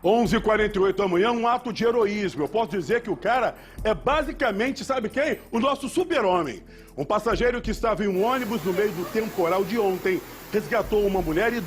11h48 da manhã, um ato de heroísmo. Eu posso dizer que o cara é basicamente, sabe quem? O nosso super-homem. Um passageiro que estava em um ônibus no meio do temporal de ontem resgatou uma mulher e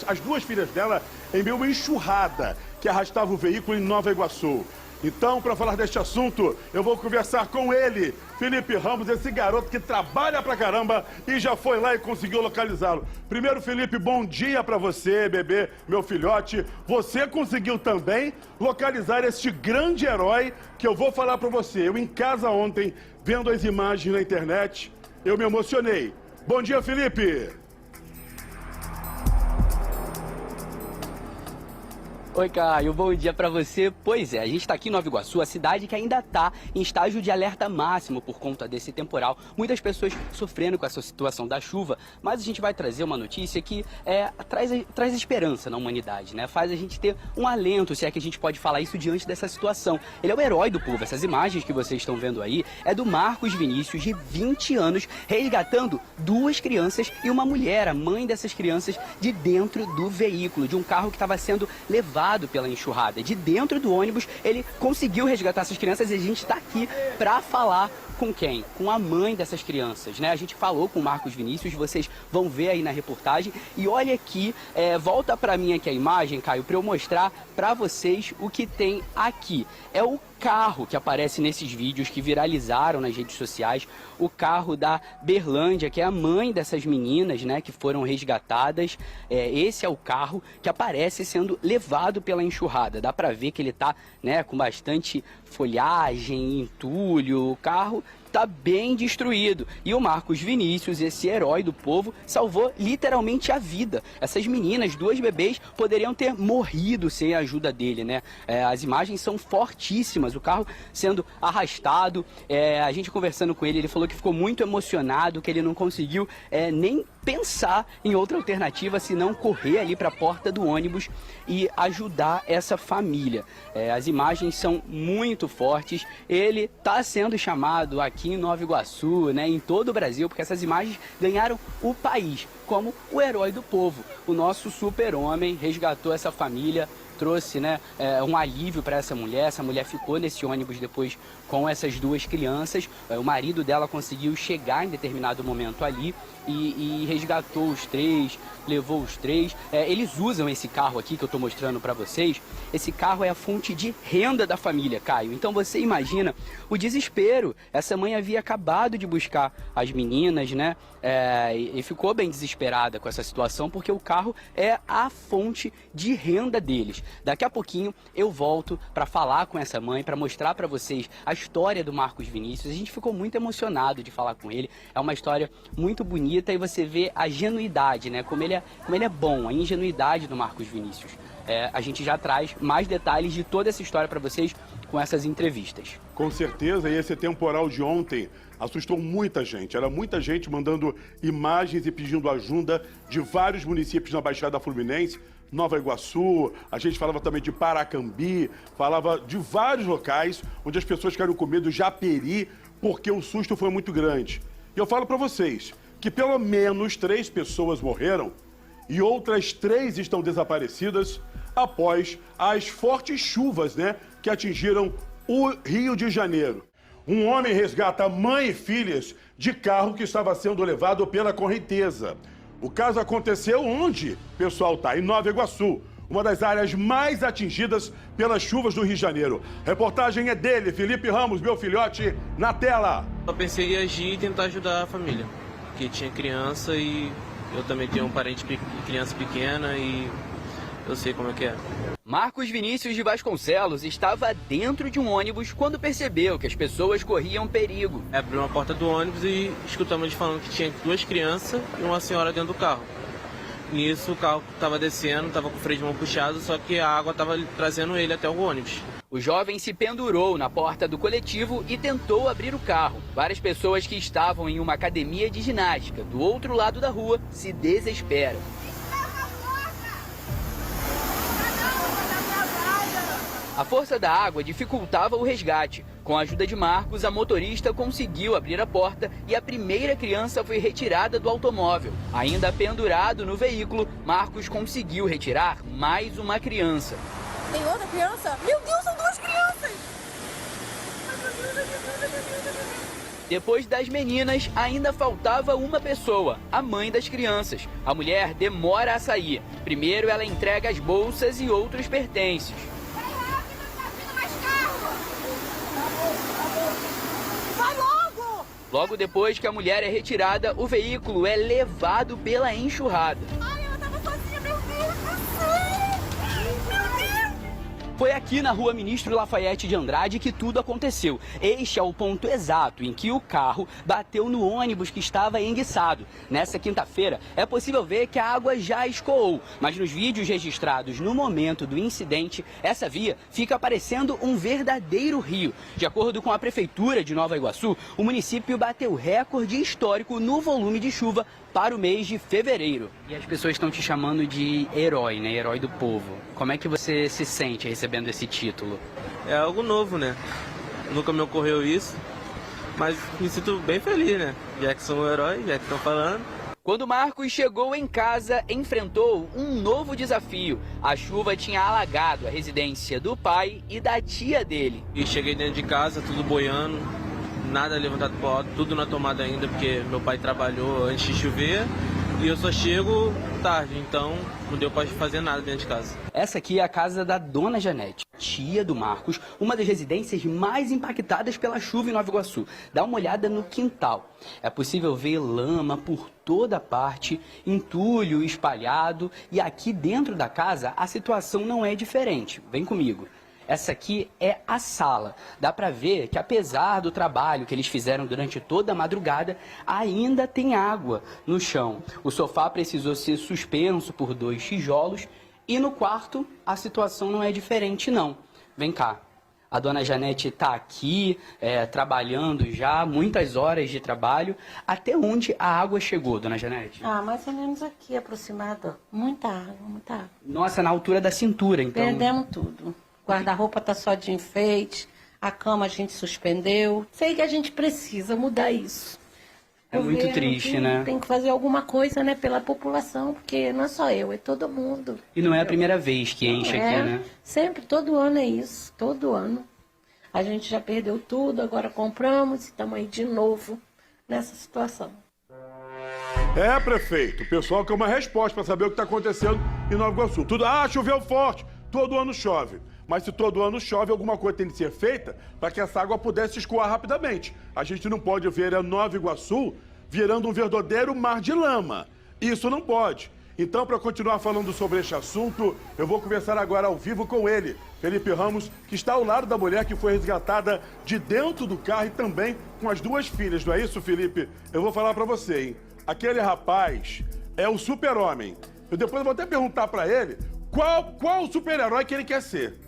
as duas filhas dela em meio a uma enxurrada que arrastava o veículo em Nova Iguaçu. Então, para falar deste assunto, eu vou conversar com ele, Felipe Ramos, esse garoto que trabalha pra caramba e já foi lá e conseguiu localizá-lo. Primeiro, Felipe, bom dia pra você, bebê, meu filhote. Você conseguiu também localizar este grande herói que eu vou falar pra você. Eu em casa ontem, vendo as imagens na internet, eu me emocionei. Bom dia, Felipe. Oi, Caio, bom dia pra você. Pois é, a gente tá aqui em Nova Iguaçu, a cidade que ainda tá em estágio de alerta máximo por conta desse temporal. Muitas pessoas sofrendo com essa situação da chuva, mas a gente vai trazer uma notícia que traz esperança na humanidade, né? Faz a gente ter um alento, se é que a gente pode falar isso diante dessa situação. Ele é o herói do povo. Essas imagens que vocês estão vendo aí é do Marcos Vinícius, de 20 anos, resgatando duas crianças e uma mulher, a mãe dessas crianças, de dentro do veículo, de um carro que estava sendo levado pela enxurrada. De dentro do ônibus, ele conseguiu resgatar essas crianças e a gente está aqui para falar com quem? Com a mãe dessas crianças, né? A gente falou com o Marcos Vinícius, vocês vão ver aí na reportagem. E olha aqui, volta para mim aqui a imagem, Caio, para eu mostrar para vocês o que tem aqui. É o carro que aparece nesses vídeos que viralizaram nas redes sociais, o carro da Berlândia, que é a mãe dessas meninas, né, que foram resgatadas. Esse é o carro que aparece sendo levado pela enxurrada. Dá para ver que ele tá, né, com bastante folhagem, entulho. O carro tá bem destruído. E o Marcos Vinícius, esse herói do povo, salvou literalmente a vida. Essas meninas, duas bebês, poderiam ter morrido sem a ajuda dele, né? As imagens são fortíssimas, o carro sendo arrastado. A gente conversando com ele, ele falou que ficou muito emocionado, que ele não conseguiu nem pensar em outra alternativa senão correr ali para a porta do ônibus e ajudar essa família. As imagens são muito fortes. Ele está sendo chamado aqui em Nova Iguaçu, né, em todo o Brasil, porque essas imagens ganharam o país como o herói do povo. O nosso super-homem resgatou essa família, trouxe, né, um alívio para essa mulher. Essa mulher ficou nesse ônibus depois com essas duas crianças. O marido dela conseguiu chegar em determinado momento ali e resgatou os três, levou os três. Eles usam esse carro aqui que eu estou mostrando para vocês. Esse carro é a fonte de renda da família, Caio. Então você imagina o desespero. Essa mãe havia acabado de buscar as meninas, né? E ficou bem desesperada com essa situação porque o carro é a fonte de renda deles. Daqui a pouquinho eu volto para falar com essa mãe, para mostrar para vocês a história do Marcos Vinícius. A gente ficou muito emocionado de falar com ele. É uma história muito bonita e você vê a genuidade, né? Como ele é bom, a ingenuidade do Marcos Vinícius. A gente já traz mais detalhes de toda essa história para vocês com essas entrevistas. Com certeza, e esse temporal de ontem assustou muita gente. Era muita gente mandando imagens e pedindo ajuda de vários municípios na Baixada Fluminense, Nova Iguaçu, a gente falava também de Paracambi, falava de vários locais onde as pessoas ficaram com medo, Japeri, porque o susto foi muito grande. E eu falo para vocês que pelo menos 3 pessoas morreram e outras 3 estão desaparecidas após as fortes chuvas, né, que atingiram o Rio de Janeiro. Um homem resgata mãe e filhas de carro que estava sendo levado pela correnteza. O caso aconteceu onde, pessoal, tá? Em Nova Iguaçu, uma das áreas mais atingidas pelas chuvas do Rio de Janeiro. A reportagem é dele, Felipe Ramos, meu filhote, na tela. Eu pensei em agir e tentar ajudar a família, porque tinha criança e eu também tenho um parente criança pequena e eu sei como é que é. Marcos Vinícius de Vasconcelos estava dentro de um ônibus quando percebeu que as pessoas corriam perigo. Abriu uma porta do ônibus e escutamos eles falando que tinha 2 crianças e uma senhora dentro do carro. Nisso o carro estava descendo, estava com o freio de mão puxado, só que a água estava trazendo ele até o ônibus. O jovem se pendurou na porta do coletivo e tentou abrir o carro. Várias pessoas que estavam em uma academia de ginástica do outro lado da rua se desesperam. A força da água dificultava o resgate. Com a ajuda de Marcos, a motorista conseguiu abrir a porta e a primeira criança foi retirada do automóvel. Ainda pendurado no veículo, Marcos conseguiu retirar mais uma criança. Tem outra criança? Meu Deus, são duas crianças! Depois das meninas, ainda faltava uma pessoa, a mãe das crianças. A mulher demora a sair. Primeiro, ela entrega as bolsas e outros pertences. Vai rápido, tá vindo mais carro! Vai logo! Logo depois que a mulher é retirada, o veículo é levado pela enxurrada. Ai, ela tava sozinha, meu Deus do céu! Meu Deus! Foi aqui na rua Ministro Lafayette de Andrade que tudo aconteceu. Este é o ponto exato em que o carro bateu no ônibus que estava enguiçado. Nessa quinta-feira, é possível ver que a água já escoou, mas nos vídeos registrados no momento do incidente, essa via fica parecendo um verdadeiro rio. De acordo com a Prefeitura de Nova Iguaçu, o município bateu recorde histórico no volume de chuva para o mês de fevereiro. E as pessoas estão te chamando de herói, né? Herói do povo. Como é que você se sente recebendo esse título? É algo novo, né? Nunca me ocorreu isso, mas me sinto bem feliz, né? Já que sou um herói, já que estão falando. Quando Marcos chegou em casa, enfrentou um novo desafio. A chuva tinha alagado a residência do pai e da tia dele. E cheguei dentro de casa, tudo boiando, nada levantado pro alto, tudo na tomada ainda, porque meu pai trabalhou antes de chover e eu só chego tarde, então não deu para fazer nada dentro de casa. Essa aqui é a casa da Dona Janete, tia do Marcos, uma das residências mais impactadas pela chuva em Nova Iguaçu. Dá uma olhada no quintal. É possível ver lama por toda parte, entulho espalhado, e aqui dentro da casa a situação não é diferente. Vem comigo. Essa aqui é a sala. Dá pra ver que apesar do trabalho que eles fizeram durante toda a madrugada, ainda tem água no chão. O sofá precisou ser suspenso por 2 tijolos e no quarto a situação não é diferente não. Vem cá. A Dona Janete está aqui trabalhando já, muitas horas de trabalho. Até onde a água chegou, Dona Janete? Ah, mais ou menos aqui, aproximado. Muita água, muita água. Nossa, na altura da cintura, então. Perdemos tudo. Guarda-roupa tá só de enfeite, a cama a gente suspendeu. Sei que a gente precisa mudar isso. É muito triste, né? Tem que fazer alguma coisa, né, pela população, porque não é só eu, é todo mundo. E não é a primeira vez que enche aqui, né? Sempre, todo ano é isso, todo ano. A gente já perdeu tudo, agora compramos e estamos aí de novo nessa situação. É, prefeito, o pessoal quer uma resposta para saber o que está acontecendo em Nova Iguaçu. Tudo, choveu forte, todo ano chove. Mas se todo ano chove, alguma coisa tem de ser feita para que essa água pudesse escoar rapidamente. A gente não pode ver a Nova Iguaçu virando um verdadeiro mar de lama. Isso não pode. Então, para continuar falando sobre este assunto, eu vou conversar agora ao vivo com ele, Felipe Ramos, que está ao lado da mulher que foi resgatada de dentro do carro e também com as 2 filhas. Não é isso, Felipe? Eu vou falar para você, hein? Aquele rapaz é o super-homem. Depois eu vou até perguntar para ele qual o super-herói que ele quer ser.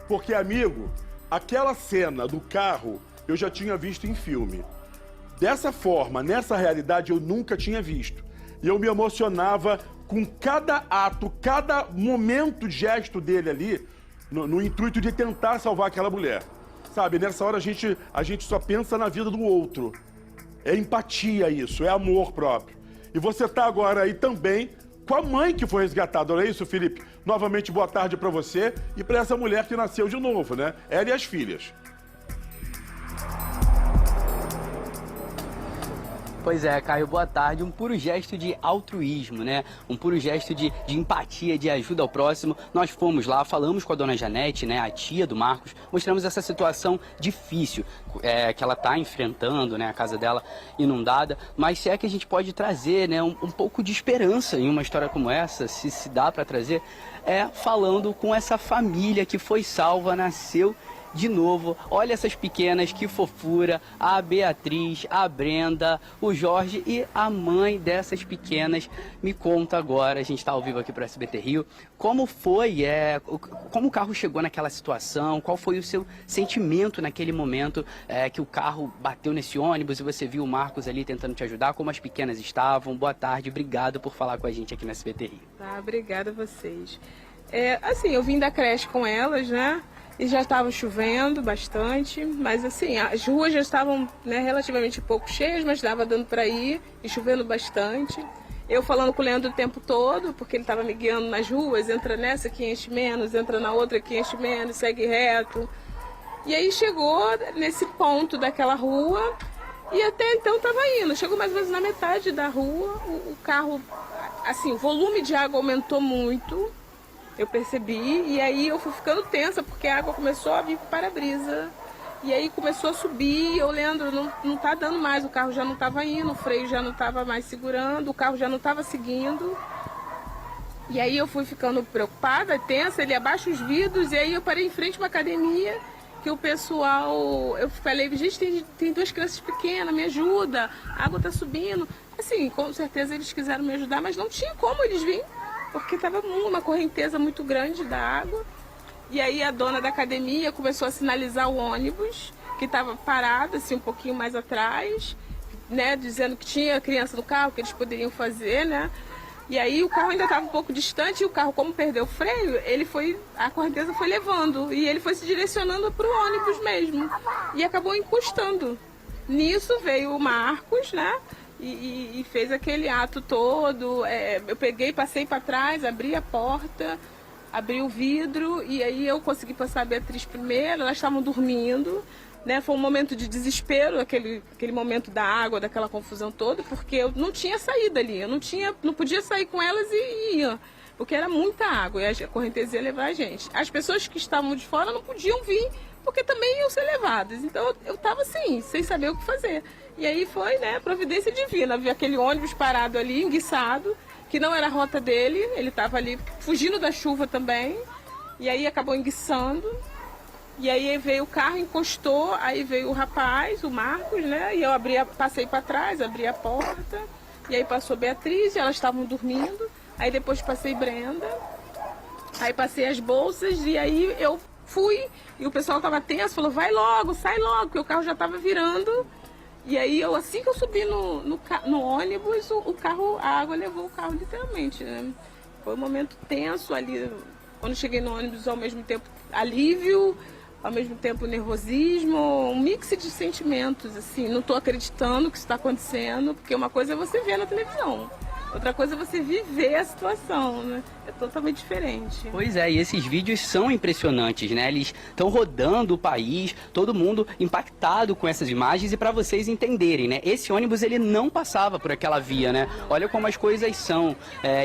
Porque, amigo, aquela cena do carro eu já tinha visto em filme. Dessa forma, nessa realidade, eu nunca tinha visto. E eu me emocionava com cada ato, cada momento, gesto dele ali, no intuito de tentar salvar aquela mulher. Sabe, nessa hora a gente só pensa na vida do outro. É empatia isso, é amor próprio. E você tá agora aí também com a mãe que foi resgatada, não é isso, Felipe? Novamente, boa tarde para você e para essa mulher que nasceu de novo, né? Ela e as filhas. Pois é, Caio, boa tarde. Um puro gesto de altruísmo, né? Um puro gesto de empatia, de ajuda ao próximo. Nós fomos lá, falamos com a Dona Janete, né, a tia do Marcos, mostramos essa situação difícil que ela está enfrentando, né, a casa dela inundada. Mas se é que a gente pode trazer, né, um pouco de esperança em uma história como essa, se dá para trazer, falando com essa família que foi salva, nasceu de novo. Olha essas pequenas, que fofura, a Beatriz, a Brenda, o Jorge e a mãe dessas pequenas. Me conta agora, a gente está ao vivo aqui para o SBT Rio, como foi, como o carro chegou naquela situação, qual foi o seu sentimento naquele momento que o carro bateu nesse ônibus e você viu o Marcos ali tentando te ajudar, como as pequenas estavam. Boa tarde, obrigado por falar com a gente aqui no SBT Rio. Tá, obrigada a vocês. Assim, eu vim da creche com elas, né? E já estava chovendo bastante, mas assim, as ruas já estavam, né, relativamente pouco cheias, mas dava dando para ir, e chovendo bastante. Eu falando com o Leandro o tempo todo, porque ele estava me guiando nas ruas, entra nessa que enche menos, entra na outra que enche menos, segue reto. E aí chegou nesse ponto daquela rua e até então estava indo. Chegou mais ou menos na metade da rua, o carro, assim, o volume de água aumentou muito, eu percebi, e aí eu fui ficando tensa porque a água começou a vir para o para-brisa. E aí começou a subir, eu, Leandro, não tá dando mais, o carro já não estava indo, o freio já não estava mais segurando, o carro já não estava seguindo. E aí eu fui ficando preocupada, tensa, ele abaixa os vidros, e aí eu parei em frente a uma academia, que o pessoal, eu falei, gente, tem 2 crianças pequenas, me ajuda, a água tá subindo. Assim, com certeza eles quiseram me ajudar, mas não tinha como eles virem, porque estava uma correnteza muito grande da água. E aí a dona da academia começou a sinalizar o ônibus, que estava parado, assim, um pouquinho mais atrás, né, dizendo que tinha criança no carro, que eles poderiam fazer, né. E aí o carro ainda estava um pouco distante, e o carro, como perdeu o freio, a correnteza foi levando, e ele foi se direcionando para o ônibus mesmo, e acabou encostando. Nisso veio o Marcos, né, e fez aquele ato todo. Eu peguei, passei para trás, abri a porta, abri o vidro, e aí eu consegui passar a Beatriz primeiro, elas estavam dormindo, né? Foi um momento de desespero, aquele momento da água, daquela confusão toda, porque eu não tinha saída ali, eu não podia sair com elas e ia, porque era muita água e a correnteza ia levar a gente. As pessoas que estavam de fora não podiam vir, porque também iam ser levadas, então eu estava assim, sem saber o que fazer. E aí foi, né, providência divina, vi aquele ônibus parado ali, enguiçado, que não era a rota dele, ele estava ali fugindo da chuva também, e aí acabou enguiçando, e aí veio o carro, encostou, aí veio o rapaz, o Marcos, né, e eu passei para trás, abri a porta, e aí passou Beatriz, e elas estavam dormindo, aí depois passei Brenda, aí passei as bolsas, e aí eu fui, e o pessoal estava tenso, falou, vai logo, sai logo, porque o carro já estava virando. E aí, assim que eu subi no ônibus, a água levou o carro literalmente, né? Foi um momento tenso ali, quando cheguei no ônibus, ao mesmo tempo alívio, ao mesmo tempo nervosismo, um mix de sentimentos, assim, não estou acreditando que isso está acontecendo, porque uma coisa é você ver na televisão, outra coisa é você viver a situação, né? É totalmente diferente. Pois é, e esses vídeos são impressionantes, né? Eles estão rodando o país, todo mundo impactado com essas imagens, e para vocês entenderem, né? Esse ônibus, ele não passava por aquela via, né? Olha como as coisas são.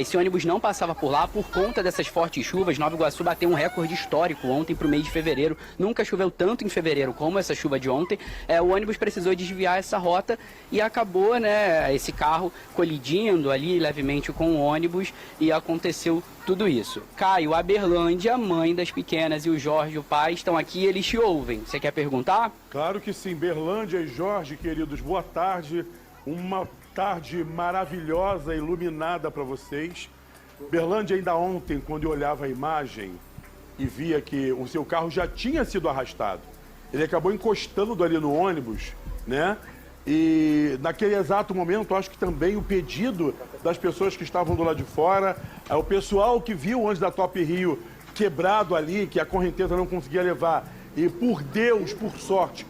Esse ônibus não passava por lá por conta dessas fortes chuvas. Nova Iguaçu bateu um recorde histórico ontem para o mês de fevereiro. Nunca choveu tanto em fevereiro como essa chuva de ontem. O ônibus precisou desviar essa rota e acabou, né, esse carro colidindo ali levemente com o ônibus, e aconteceu tudo isso. Caio, a Berlândia, a mãe das pequenas, e o Jorge, o pai, estão aqui, eles te ouvem. Você quer perguntar? Claro que sim. Berlândia e Jorge, queridos, boa tarde. Uma tarde maravilhosa, iluminada para vocês. Berlândia, ainda ontem, quando eu olhava a imagem e via que o seu carro já tinha sido arrastado, ele acabou encostando ali no ônibus, né? E naquele exato momento, acho que também o pedido das pessoas que estavam do lado de fora, o pessoal que viu o ônibus da Top Rio quebrado ali, que a correnteza não conseguia levar, e por Deus, por sorte,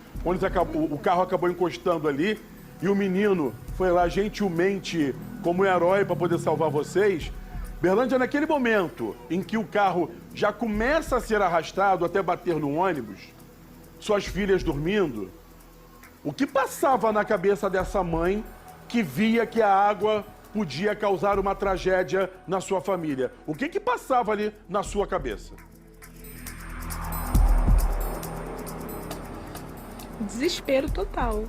o carro acabou encostando ali, e o menino foi lá gentilmente como herói para poder salvar vocês. Berlândia, naquele momento em que o carro já começa a ser arrastado até bater no ônibus, suas filhas dormindo, o que passava na cabeça dessa mãe que via que a água podia causar uma tragédia na sua família? O que passava ali na sua cabeça? Desespero total.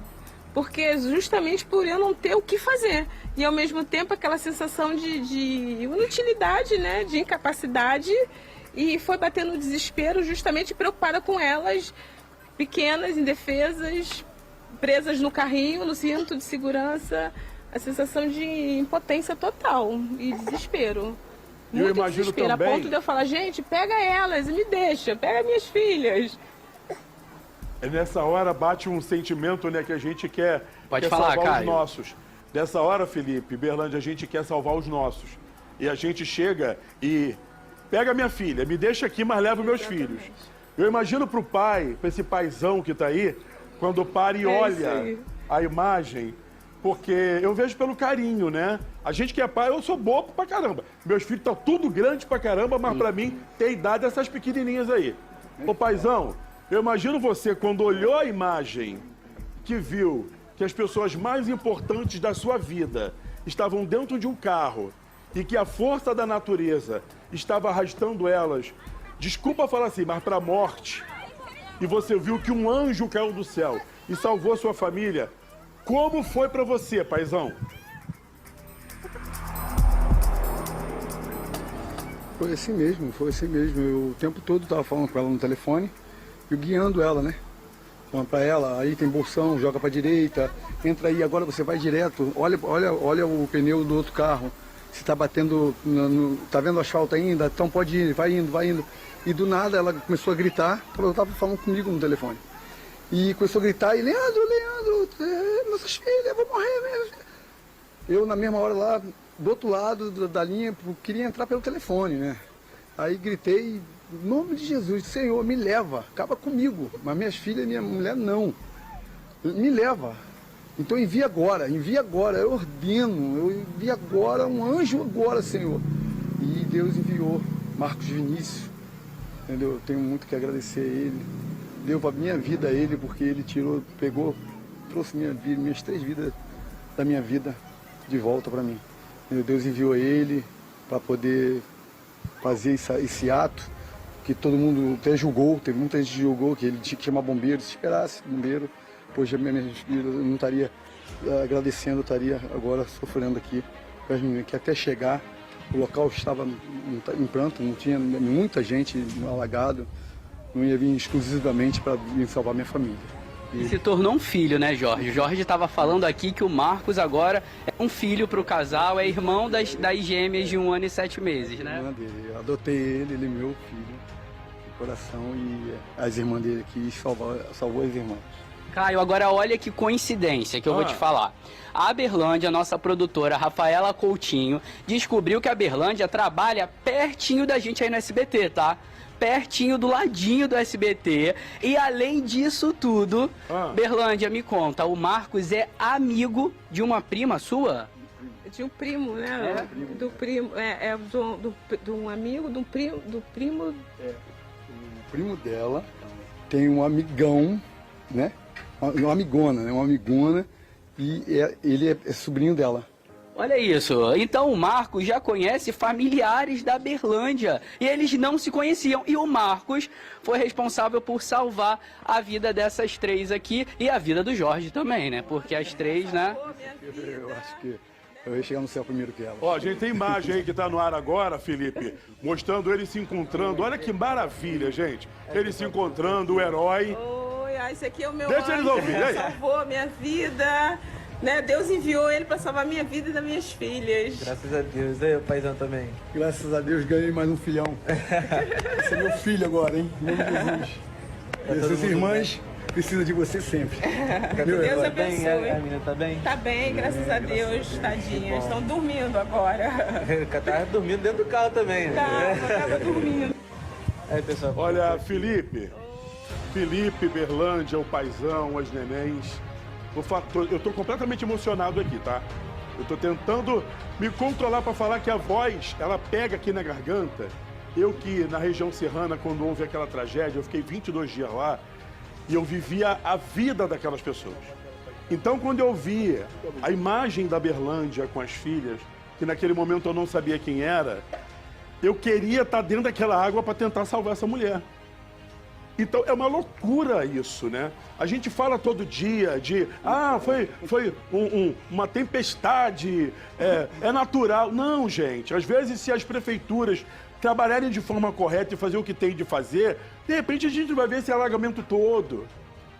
Porque justamente por eu não ter o que fazer. E ao mesmo tempo aquela sensação de inutilidade, né? De incapacidade. E foi batendo desespero, justamente preocupada com elas, pequenas, indefesas, presas no carrinho, no cinto de segurança, a sensação de impotência total e desespero. Muito desespero, também, a ponto de eu falar, gente, pega elas e me deixa, pega minhas filhas. Nessa hora bate um sentimento, né, que a gente quer falar, salvar Caio. os nossos. Nessa hora, Felipe, Berlândia, a gente quer salvar os nossos. E a gente chega e pega minha filha, me deixa aqui, mas leva os meus filhos. Eu imagino pro pai, pra esse paizão que tá aí, quando para e olha a imagem, Porque eu vejo pelo carinho, né? A gente que é pai, eu sou bobo pra caramba. Meus filhos estão tudo grande pra caramba, mas pra mim tem idade dessas pequenininhas aí. Ô paizão, eu imagino você quando olhou a imagem que viu que as pessoas mais importantes da sua vida estavam dentro de um carro e que a força da natureza estava arrastando elas, desculpa falar assim, mas pra morte, e você viu que um anjo caiu do céu e salvou sua família. Como foi pra você, paizão? Foi assim mesmo, foi assim mesmo. Eu o tempo todo estava falando com ela no telefone e guiando ela, né? Falando pra ela, aí tem bolsão, joga pra direita, entra aí, agora você vai direto, olha o pneu do outro carro, se tá batendo, tá vendo o asfalto ainda, então pode ir, vai indo. E do nada ela começou a gritar, ela tava falando comigo no telefone. E começou a gritar, e Leandro, nossas filhas, eu vou morrer mesmo. Eu, na mesma hora lá, do outro lado da linha, queria entrar pelo telefone, né? Aí gritei, em nome de Jesus, Senhor, me leva, acaba comigo. Mas minhas filhas e minha mulher, não. Me leva. Então envia agora, eu ordeno, eu envio agora, um anjo agora, Senhor. E Deus enviou Marcos Vinícius, entendeu? Eu tenho muito que agradecer a ele. Deu para minha vida a ele, porque ele trouxe minhas 3 vidas da minha vida de volta para mim. Deus enviou ele para poder fazer esse ato, que todo mundo até julgou, teve muita gente que julgou, que ele tinha que chamar bombeiro, se esperasse bombeiro, pois minha filha não estaria agradecendo, eu estaria agora sofrendo aqui, que até chegar, o local estava em pranto, não tinha muita gente alagado, não ia vir exclusivamente para vir salvar minha família. E se tornou um filho, né, Jorge? O Jorge estava falando aqui que o Marcos agora é um filho para o casal, é irmão das gêmeas de 1 ano e 7 meses, né? Eu adotei ele é meu filho de coração e as irmãs dele aqui salvou as irmãs. Caio, agora olha que coincidência que eu vou te falar. A Berlândia, nossa produtora Rafaela Coutinho, descobriu que a Berlândia trabalha pertinho da gente aí no SBT, tá? Pertinho, do ladinho do SBT. E além disso tudo, Berlândia, me conta, o Marcos é amigo de uma prima sua? De um primo, né? Do primo, de um amigo, do primo. O primo dela tem um amigão, né? Uma amigona, e ele é sobrinho dela. Olha isso, então o Marcos já conhece familiares da Berlândia e eles não se conheciam. E o Marcos foi responsável por salvar a vida dessas 3 aqui e a vida do Jorge também, né? Porque as 3, né? Eu acho que eu ia chegar no céu primeiro que ela. Ó, a gente tem imagem aí que tá no ar agora, Felipe, mostrando eles se encontrando. Olha que maravilha, gente. Eles se encontrando, o herói. Oi, esse aqui é o meu Deixa eles ouvirem, aí. Salvou a minha vida. Né? Deus enviou ele para salvar minha vida e das minhas filhas. Graças a Deus. Aí, o paizão também. Graças a Deus ganhei mais um filhão. Esse é meu filho agora, hein? Em nome de Jesus. Essas irmãs precisam de você sempre. Deus abençoe. A menina tá bem? Tá bem, graças a Deus, tadinhas. Estão dormindo agora. Tava dormindo dentro do carro também, né? Tava dormindo. Aí, pessoal. Olha, Felipe, Berlândia, o paizão, as nenéns. Eu tô completamente emocionado aqui, tá? Eu tô tentando me controlar para falar que a voz, ela pega aqui na garganta. Eu que, na região serrana, quando houve aquela tragédia, eu fiquei 22 dias lá e eu vivia a vida daquelas pessoas. Então, quando eu vi a imagem da Berlândia com as filhas, que naquele momento eu não sabia quem era, eu queria estar dentro daquela água para tentar salvar essa mulher. Então, é uma loucura isso, né? A gente fala todo dia de, foi uma tempestade, é natural. Não, gente, às vezes se as prefeituras trabalharem de forma correta e fazer o que tem de fazer, de repente a gente vai ver esse alagamento todo,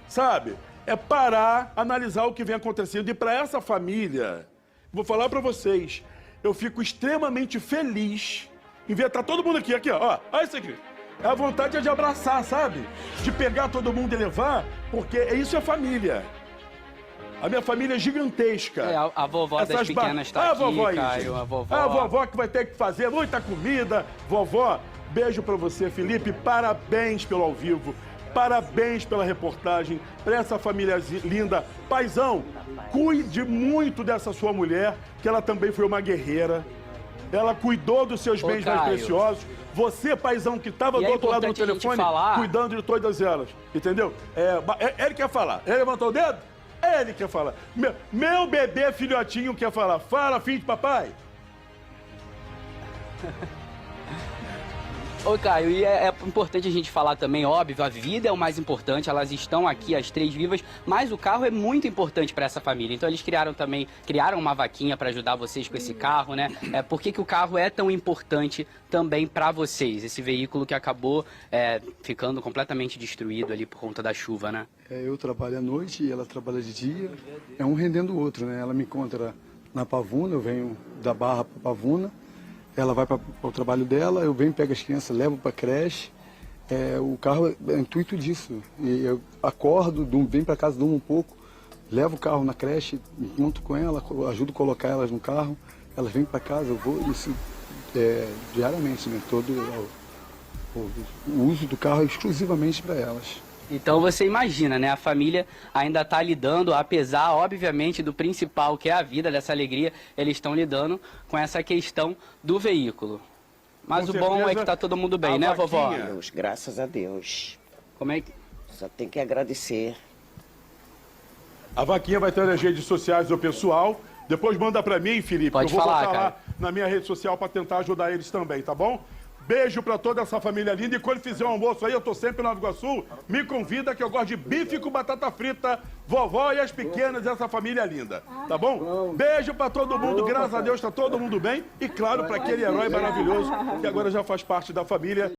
sabe? É parar, analisar o que vem acontecendo. E para essa família, vou falar para vocês, eu fico extremamente feliz em ver, tá todo mundo aqui, ó, olha isso aqui. A vontade é de abraçar, sabe? De pegar todo mundo e levar, porque isso é família. A minha família é gigantesca. A vovó das pequenas tá aqui, vovó Caio, a vovó. A vovó que vai ter que fazer muita comida. Vovó, beijo pra você, Felipe. Parabéns pelo ao vivo. Parabéns pela reportagem, para essa família linda. Paizão, cuide muito dessa sua mulher, que ela também foi uma guerreira. Ela cuidou dos seus bens mais Caio. preciosos. Você, paizão, que estava E do é outro lado do importante a gente telefone, falar- cuidando de todas elas. Entendeu? Ele quer falar. Ele levantou o dedo? Ele quer falar. Meu bebê filhotinho quer falar. Fala, filho de papai. Ô, Caio, e é importante a gente falar também, óbvio, a vida é o mais importante, elas estão aqui, as três vivas, mas o carro é muito importante para essa família. Então eles criaram uma vaquinha para ajudar vocês com esse carro, né? Por que o carro é tão importante também para vocês? Esse veículo que acabou ficando completamente destruído ali por conta da chuva, né? Eu trabalho à noite e ela trabalha de dia, é um rendendo o outro, né? Ela me encontra na Pavuna, eu venho da Barra para Pavuna, ela vai para o trabalho dela, eu venho, pego as crianças, levo para a creche. O carro é intuito disso. E eu acordo, venho para casa, durmo um pouco, levo o carro na creche, monto com ela, ajudo a colocar elas no carro, elas vêm para casa, eu vou, isso diariamente, né? O uso do carro é exclusivamente para elas. Então você imagina, né? A família ainda está lidando, apesar, obviamente, do principal, que é a vida, dessa alegria, eles estão lidando com essa questão do veículo. Mas Com o bom certeza, é que tá todo mundo bem, a né, vovó? vaquinha- Deus, graças a Deus. Como é que... Só tem que agradecer. A vaquinha vai ter nas redes sociais do pessoal. Depois manda pra mim, Felipe. Pode eu vou falar, botar cara. lá na minha rede social pra tentar ajudar eles também, tá bom? Beijo pra toda essa família linda. E quando fizer um almoço aí, eu tô sempre em Nova Iguaçu, me convida que eu gosto de bife com batata frita, vovó e as pequenas, essa família linda. Tá bom? Beijo pra todo mundo. Graças a Deus tá todo mundo bem. E claro, pra aquele herói maravilhoso que agora já faz parte da família.